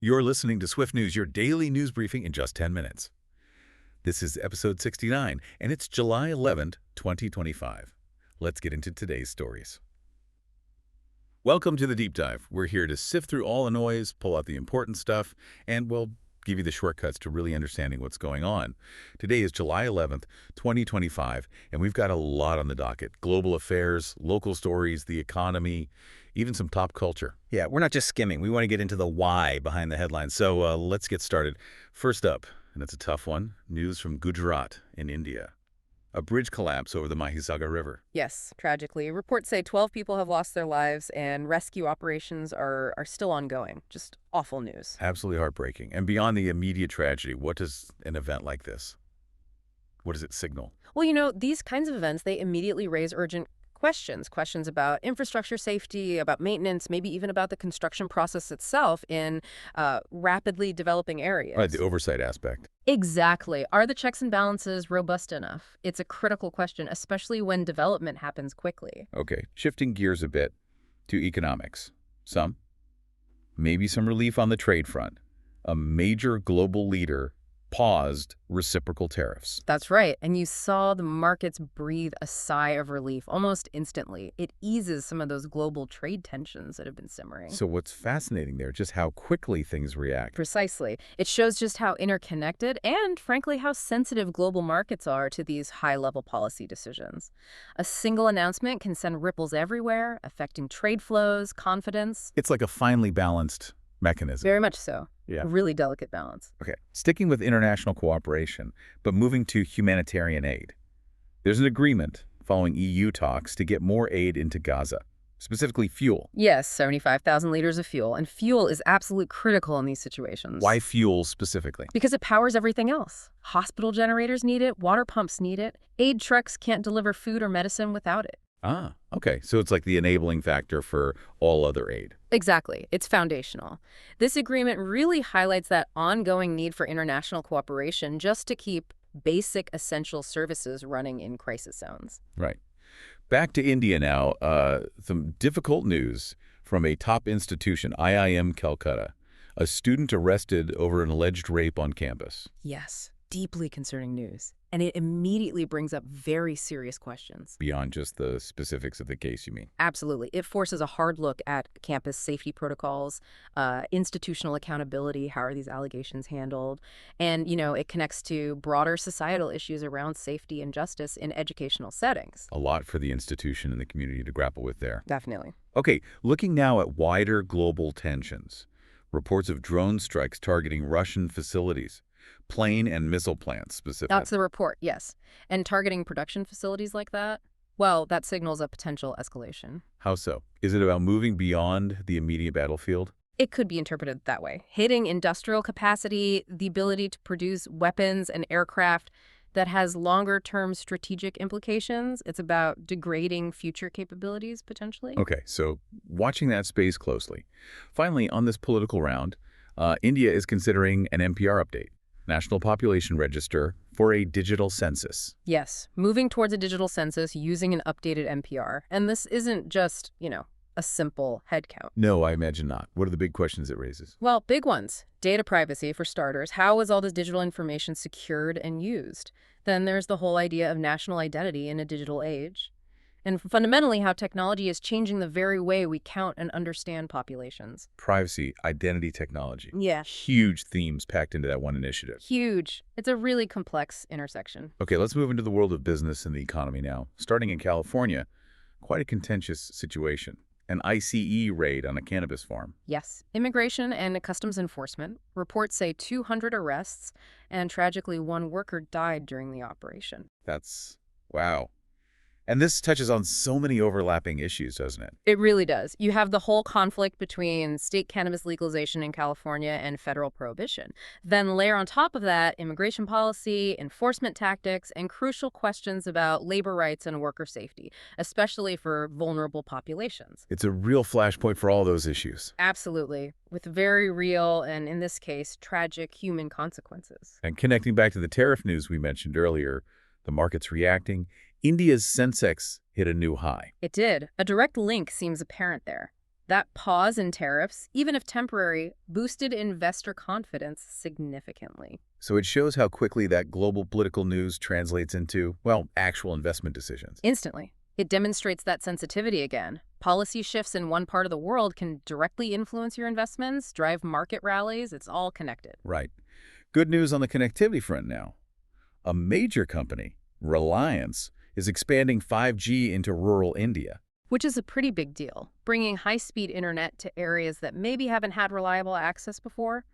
You're listening to Swift News, your daily news briefing in just 10 minutes. This is episode 69, and it's July 11th, 2025. Let's get into today's stories. Welcome to the Deep Dive. We're here to sift through all the noise, pull out the important stuff, and we'll give you the shortcuts to really understanding what's going on. Today is July 11th, 2025, and we've got a lot on the docket. Global affairs, local stories, the economy, even some top culture. Yeah, we're not just skimming. We want to get into the why behind the headlines. So let's get started. First up, and it's a tough one, news from Gujarat in India. A bridge collapse over the Mahisagar River. Yes, tragically. Reports say 12 people have lost their lives and rescue operations are still ongoing. Just awful news. Absolutely heartbreaking. And beyond the immediate tragedy, what does an event like this, what does it signal? Well, these kinds of events, they immediately raise urgent questions about infrastructure safety, about maintenance, maybe even about the construction process itself in rapidly developing areas. Right, the oversight aspect. Exactly. Are the checks and balances robust enough? It's a critical question, especially when development happens quickly. Okay, shifting gears a bit to economics. Maybe some relief on the trade front. A major global leader paused reciprocal tariffs. That's right. And you saw the markets breathe a sigh of relief almost instantly. It eases some of those global trade tensions that have been simmering. So what's fascinating there, just how quickly things react. Precisely. It shows just how interconnected and, frankly, how sensitive global markets are to these high-level policy decisions. A single announcement can send ripples everywhere, affecting trade flows, confidence. It's like a finely balanced mechanism. Very much so. Yeah. A really delicate balance. Okay, sticking with international cooperation, but moving to humanitarian aid. There's an agreement following EU talks to get more aid into Gaza, specifically fuel. Yes, 75,000 liters of fuel. And fuel is absolutely critical in these situations. Why fuel specifically? Because it powers everything else. Hospital generators need it, water pumps need it. Aid trucks can't deliver food or medicine without it. Ah, okay. So it's like the enabling factor for all other aid. Exactly. It's foundational. This agreement really highlights that ongoing need for international cooperation just to keep basic essential services running in crisis zones. Right. Back to India now. Some difficult news from a top institution, IIM Calcutta. A student arrested over an alleged rape on campus. Yes, deeply concerning news. And it immediately brings up very serious questions. Beyond just the specifics of the case, you mean? Absolutely. It forces a hard look at campus safety protocols, institutional accountability, how are these allegations handled, and, it connects to broader societal issues around safety and justice in educational settings. A lot for the institution and the community to grapple with there. Definitely. Okay, looking now at wider global tensions. Reports of drone strikes targeting Russian facilities. Plane and missile plants specifically. That's the report, yes. And targeting production facilities like that, well, that signals a potential escalation. How so? Is it about moving beyond the immediate battlefield? It could be interpreted that way. Hitting industrial capacity, the ability to produce weapons and aircraft that has longer-term strategic implications. It's about degrading future capabilities, potentially. Okay, so watching that space closely. Finally, on this political round, India is considering an NPR update. National Population Register, for a digital census. Yes, moving towards a digital census using an updated NPR. And this isn't just, a simple head count. No, I imagine not. What are the big questions it raises? Well, big ones. Data privacy, for starters. How is all this digital information secured and used? Then there's the whole idea of national identity in a digital age. And fundamentally, how technology is changing the very way we count and understand populations. Privacy, identity technology. Yeah. Huge themes packed into that one initiative. Huge. It's a really complex intersection. Okay, let's move into the world of business and the economy now. Starting in California, quite a contentious situation. An ICE raid on a cannabis farm. Yes. Immigration and customs enforcement. Reports say 200 arrests, and tragically, one worker died during the operation. Wow. And this touches on so many overlapping issues, doesn't it? It really does. You have the whole conflict between state cannabis legalization in California and federal prohibition. Then layer on top of that immigration policy, enforcement tactics, and crucial questions about labor rights and worker safety, especially for vulnerable populations. It's a real flashpoint for all those issues. Absolutely. With very real and, in this case, tragic human consequences. And connecting back to the tariff news we mentioned earlier, the market's reacting. India's Sensex hit a new high. It did. A direct link seems apparent there. That pause in tariffs, even if temporary, boosted investor confidence significantly. So it shows how quickly that global political news translates into, well, actual investment decisions. Instantly. It demonstrates that sensitivity again. Policy shifts in one part of the world can directly influence your investments, drive market rallies. It's all connected. Right. Good news on the connectivity front now. A major company, Reliance, is expanding 5G into rural India. Which is a pretty big deal, bringing high-speed internet to areas that maybe haven't had reliable access before.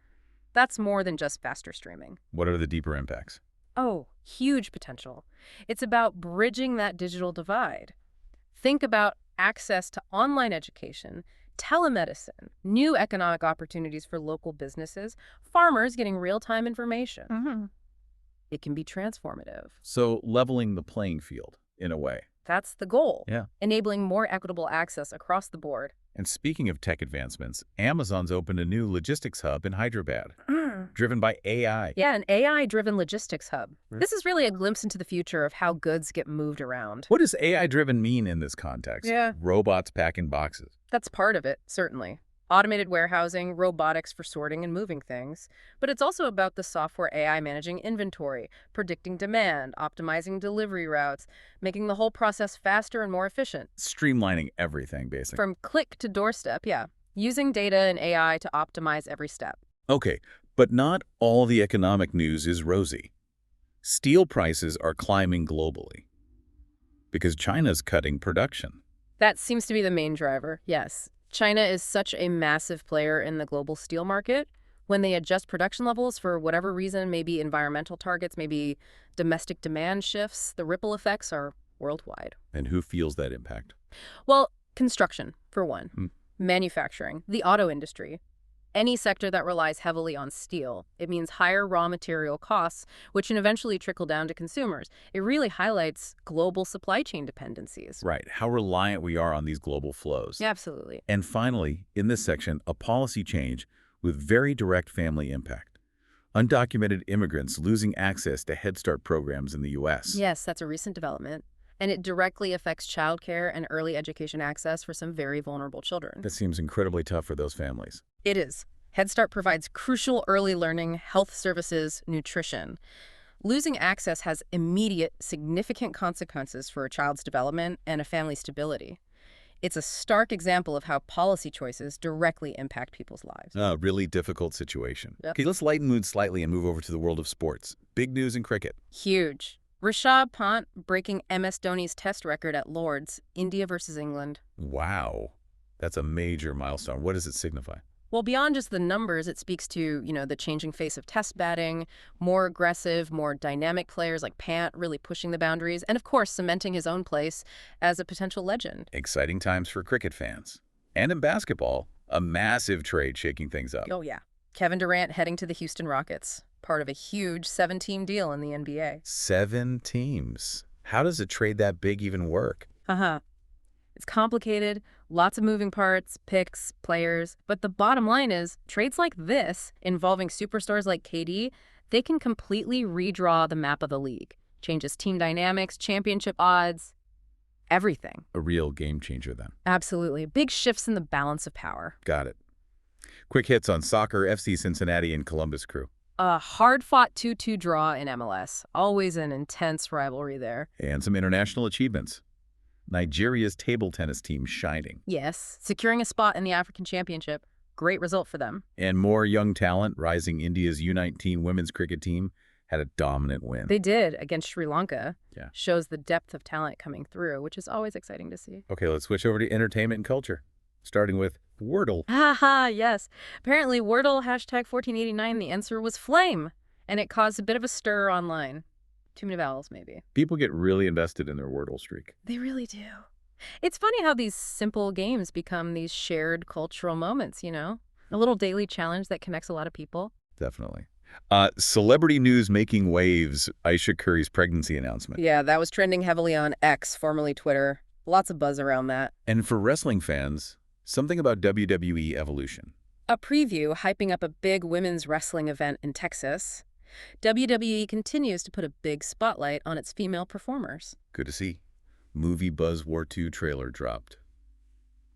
That's more than just faster streaming. What are the deeper impacts? Oh, huge potential. It's about bridging that digital divide. Think about access to online education, telemedicine, new economic opportunities for local businesses, farmers getting real-time information. It can be transformative. So leveling the playing field, in a way. That's the goal. Yeah. Enabling more equitable access across the board. And speaking of tech advancements, Amazon's opened a new logistics hub in Hyderabad, driven by AI. Yeah, an AI-driven logistics hub. This is really a glimpse into the future of how goods get moved around. What does AI-driven mean in this context? Yeah. Robots packing boxes. That's part of it, certainly. Automated warehousing, robotics for sorting and moving things. But it's also about the software AI managing inventory, predicting demand, optimizing delivery routes, making the whole process faster and more efficient. Streamlining everything, basically. From click to doorstep, yeah. Using data and AI to optimize every step. Okay, but not all the economic news is rosy. Steel prices are climbing globally because China's cutting production. That seems to be the main driver, yes. China is such a massive player in the global steel market. When they adjust production levels for whatever reason, maybe environmental targets, maybe domestic demand shifts, the ripple effects are worldwide. And who feels that impact? Well, construction, for one. Manufacturing, the auto industry. Any sector that relies heavily on steel. It means higher raw material costs, which can eventually trickle down to consumers. It really highlights global supply chain dependencies. Right, how reliant we are on these global flows. Yeah, absolutely. And finally, in this section, a policy change with very direct family impact. Undocumented immigrants losing access to Head Start programs in the U.S. Yes, that's a recent development. And it directly affects childcare and early education access for some very vulnerable children. That seems incredibly tough for those families. It is. Head Start provides crucial early learning, health services, nutrition. Losing access has immediate, significant consequences for a child's development and a family's stability. It's a stark example of how policy choices directly impact people's lives. A really difficult situation. Yep. Okay, let's lighten mood slightly and move over to the world of sports. Big news in cricket. Huge. Rishabh Pant breaking MS Dhoni's test record at Lord's, India versus England. Wow. That's a major milestone. What does it signify? Well, beyond just the numbers, it speaks to, the changing face of test batting, more aggressive, more dynamic players like Pant really pushing the boundaries, and of course, cementing his own place as a potential legend. Exciting times for cricket fans. And in basketball, a massive trade shaking things up. Oh, yeah. Kevin Durant heading to the Houston Rockets, part of a huge 7-team deal in the NBA. 7 teams. How does a trade that big even work? It's complicated, lots of moving parts, picks, players. But the bottom line is, trades like this, involving superstars like KD, they can completely redraw the map of the league. Changes team dynamics, championship odds, everything. A real game changer then. Absolutely. Big shifts in the balance of power. Got it. Quick hits on soccer, FC Cincinnati and Columbus Crew. A hard-fought 2-2 draw in MLS. Always an intense rivalry there. And some international achievements. Nigeria's table tennis team shining. Yes, securing a spot in the African Championship. Great result for them. And more young talent, rising India's U19 women's cricket team had a dominant win. They did against Sri Lanka. Yeah. Shows the depth of talent coming through, which is always exciting to see. Okay, let's switch over to entertainment and culture, starting with Wordle. Haha, yes. Apparently, Wordle #1489, the answer was flame, and it caused a bit of a stir online. Too many vowels, maybe. People get really invested in their Wordle streak. They really do. It's funny how these simple games become these shared cultural moments, A little daily challenge that connects a lot of people. Definitely. Celebrity news making waves, Aisha Curry's pregnancy announcement. Yeah, that was trending heavily on X, formerly Twitter. Lots of buzz around that. And for wrestling fans, something about WWE Evolution. A preview hyping up a big women's wrestling event in Texas. WWE continues to put a big spotlight on its female performers. Good to see. Movie Buzz War 2 trailer dropped.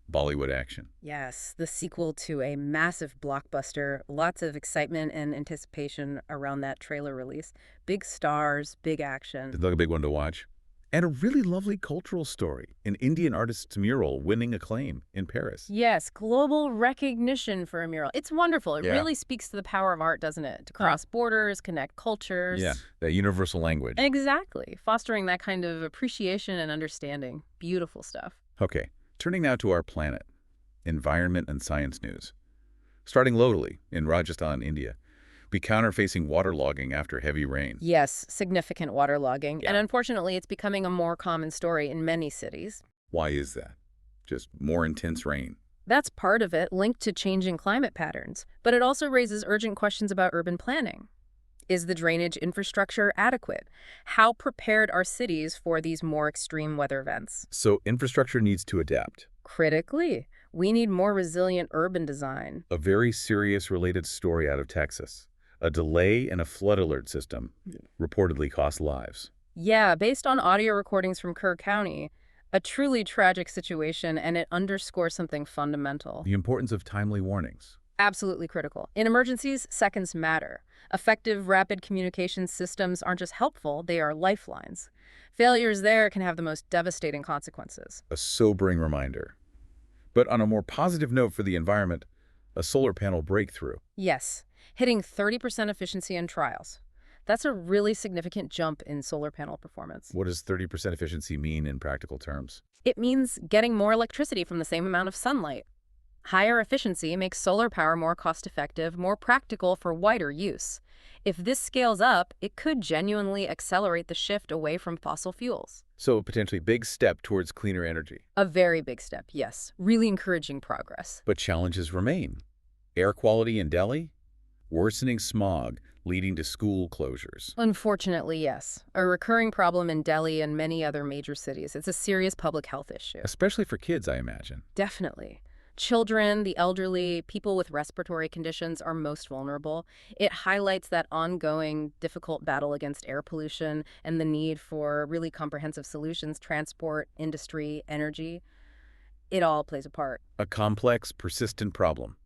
Bollywood action. Yes, the sequel to a massive blockbuster. Lots of excitement and anticipation around that trailer release. Big stars, big action. It's like a big one to watch. And a really lovely cultural story. An Indian artist's mural winning acclaim in Paris. Yes, global recognition for a mural. It's wonderful. It Yeah. really speaks to the power of art, doesn't it? To cross borders, connect cultures. Yeah, that universal language. Exactly. Fostering that kind of appreciation and understanding. Beautiful stuff. Okay, turning now to our planet. Environment and science news. Starting locally in Rajasthan, India. Be counter-facing waterlogging after heavy rain. Yes, significant waterlogging. Yeah. And unfortunately, it's becoming a more common story in many cities. Why is that? Just more intense rain. That's part of it, linked to changing climate patterns. But it also raises urgent questions about urban planning. Is the drainage infrastructure adequate? How prepared are cities for these more extreme weather events? So infrastructure needs to adapt. Critically, we need more resilient urban design. A very serious related story out of Texas. A delay in a flood alert system reportedly cost lives. Yeah, based on audio recordings from Kerr County, a truly tragic situation, and it underscores something fundamental. The importance of timely warnings. Absolutely critical. In emergencies, seconds matter. Effective, rapid communication systems aren't just helpful, they are lifelines. Failures there can have the most devastating consequences. A sobering reminder. But on a more positive note for the environment, a solar panel breakthrough. Yes, hitting 30% efficiency in trials. That's a really significant jump in solar panel performance. What does 30% efficiency mean in practical terms? It means getting more electricity from the same amount of sunlight. Higher efficiency makes solar power more cost-effective, more practical for wider use. If this scales up, it could genuinely accelerate the shift away from fossil fuels. So a potentially big step towards cleaner energy. A very big step, yes. Really encouraging progress. But challenges remain. Air quality in Delhi, worsening smog leading to school closures. Unfortunately, yes. A recurring problem in Delhi and many other major cities. It's a serious public health issue. Especially for kids, I imagine. Definitely. Children, the elderly, people with respiratory conditions are most vulnerable. It highlights that ongoing, difficult battle against air pollution and the need for really comprehensive solutions, transport, industry, energy. It all plays a part. A complex, persistent problem.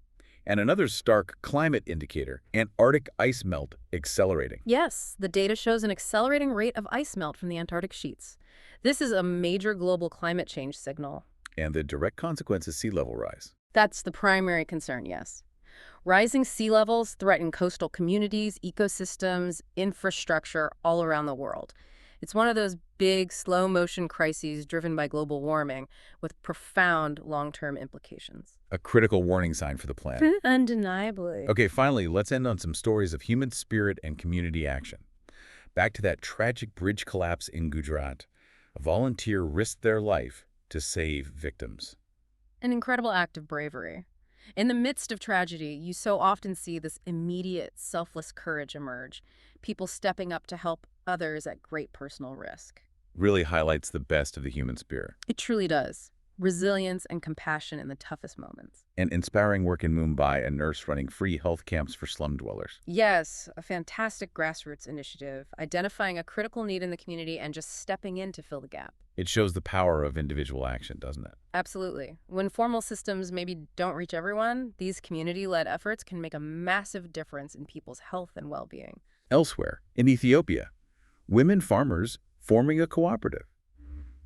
And another stark climate indicator, Antarctic ice melt accelerating. Yes, the data shows an accelerating rate of ice melt from the Antarctic sheets. This is a major global climate change signal. And the direct consequence is sea level rise. That's the primary concern, yes. Rising sea levels threaten coastal communities, ecosystems, infrastructure all around the world. It's one of those big, slow-motion crises driven by global warming with profound long-term implications. A critical warning sign for the planet. Undeniably. Okay, finally, let's end on some stories of human spirit and community action. Back to that tragic bridge collapse in Gujarat. A volunteer risked their life to save victims. An incredible act of bravery. In the midst of tragedy, you so often see this immediate, selfless courage emerge, people stepping up to help others at great personal risk. Really highlights the best of the human spirit. It truly does. Resilience and compassion in the toughest moments. And inspiring work in Mumbai, a nurse running free health camps for slum dwellers. Yes, a fantastic grassroots initiative, identifying a critical need in the community and just stepping in to fill the gap. It shows the power of individual action, doesn't it? Absolutely. When formal systems maybe don't reach everyone, these community-led efforts can make a massive difference in people's health and well-being. Elsewhere, in Ethiopia, women farmers forming a cooperative,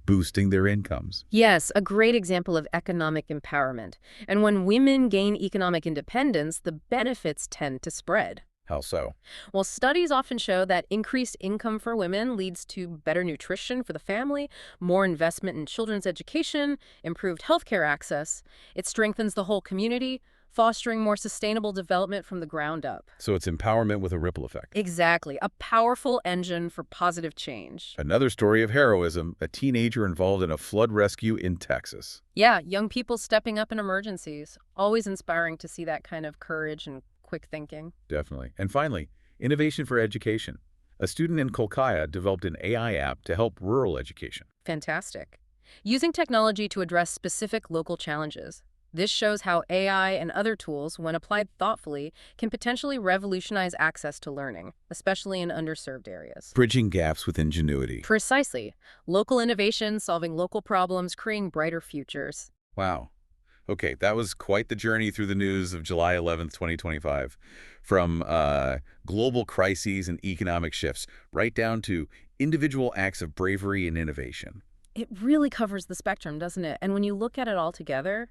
boosting their incomes. Yes, a great example of economic empowerment. And when women gain economic independence, the benefits tend to spread. How so? Well, studies often show that increased income for women leads to better nutrition for the family, more investment in children's education, improved healthcare access. It strengthens the whole community, fostering more sustainable development from the ground up. So it's empowerment with a ripple effect. Exactly, a powerful engine for positive change. Another story of heroism, a teenager involved in a flood rescue in Texas. Yeah, young people stepping up in emergencies. Always inspiring to see that kind of courage and quick thinking. Definitely. And finally, innovation for education. A student in Kolkata developed an AI app to help rural education. Fantastic. Using technology to address specific local challenges. This shows how AI and other tools, when applied thoughtfully, can potentially revolutionize access to learning, especially in underserved areas. Bridging gaps with ingenuity. Precisely. Local innovation, solving local problems, creating brighter futures. Wow. Okay, that was quite the journey through the news of July 11th, 2025. From global crises and economic shifts, right down to individual acts of bravery and innovation. It really covers the spectrum, doesn't it? And when you look at it all together,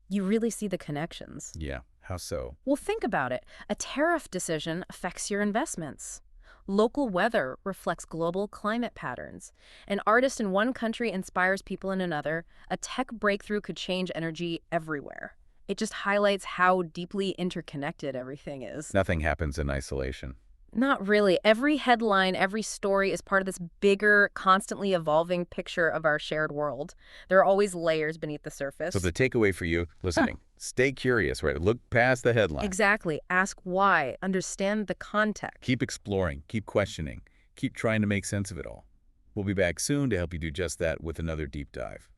you really see the connections. Yeah, how so? Well, think about it. A tariff decision affects your investments. Local weather reflects global climate patterns. An artist in one country inspires people in another. A tech breakthrough could change energy everywhere. It just highlights how deeply interconnected everything is. Nothing happens in isolation. Not really. Every headline, every story is part of this bigger, constantly evolving picture of our shared world. There are always layers beneath the surface. So the takeaway for you listening, stay curious, right? Look past the headline. Exactly. Ask why. Understand the context. Keep exploring, keep questioning, keep trying to make sense of it all. We'll be back soon to help you do just that with another deep dive.